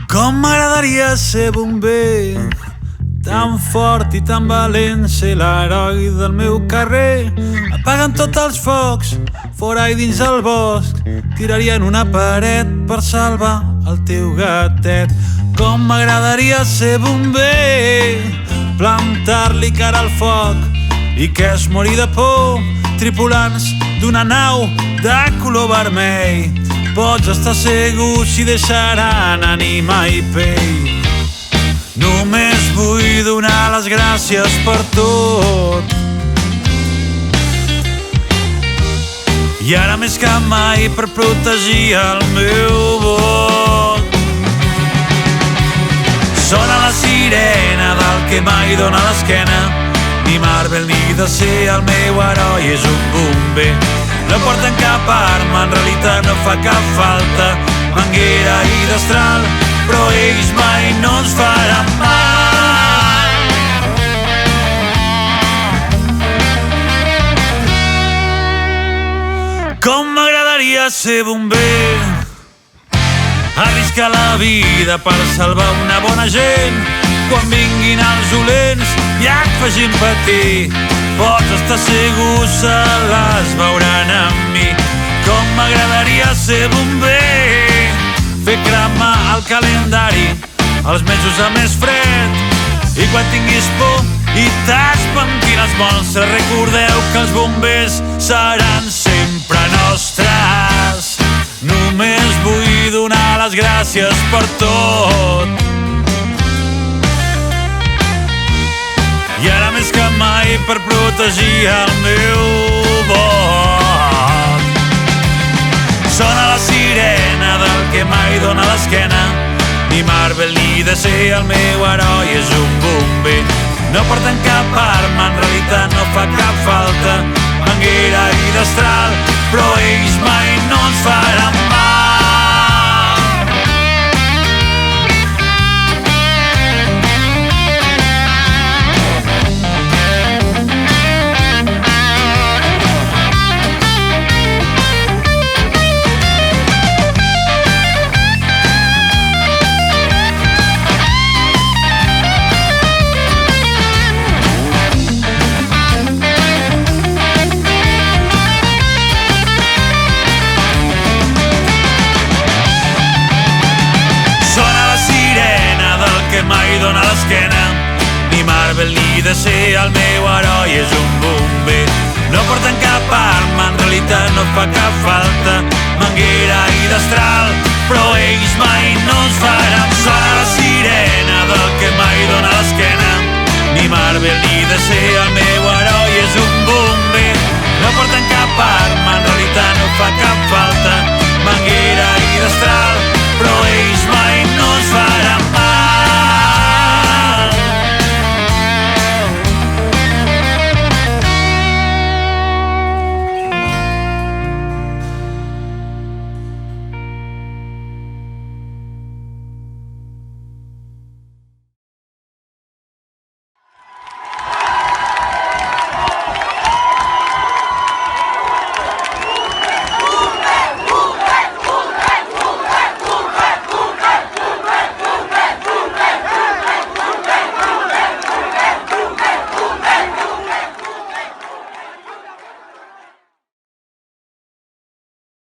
Com m'agradaria ser bomber, tan fort i tan valent, ser l'heroi del meu carrer. Apagant tots els focs, fora i dins el bosc, tirarien una paret per salvar el teu gatet. Com m'agradaria ser bomber, plantar-li cara al foc i que es mori de por, tripulants d'una nau de color vermell. Pots estar segur si deixaran ànima i pell. Només vull donar les gràcies per tot, i ara més que mai per protegir el meu vot. Sona la sirena del que mai dóna l'esquena, ni Marvel ni DC, el meu heroi és un bomber. No porten cap arma, en realitat no fa cap falta, manguera i destral, però ells mai no ens faran mal. Com m'agradaria ser bomber, arriscar la vida per salvar una bona gent. Quan vinguin els dolents i et facin patir, pots estar segur se les veuran amb mi. Com m'agradaria ser bomber, fer cremar el calendari els mesos amb més fred, i quan tinguis por i t'espantin els monstres, recordeu que els bombers seran sempre nostres. Només vull donar les gràcies per tot, i ara més que mai per protegir el meu vot. Sona la sirena del que mai dóna l'esquena, ni Marvel ni DC, el meu heroi és un bomber. No porten cap arma, en realitat no fa cap falta, manguera i destral, però ells mai no ens faran mal. Mai dóna l'esquena, ni Marvel ni DC, el meu heroi és un bomber. No porten cap arma, en realitat no fa cap falta, manguera i destral, però ells mai no ens faran. Sona la sirena del que mai dóna l'esquena, ni Marvel ni DC, el meu heroi és un bomber. No porten cap arma,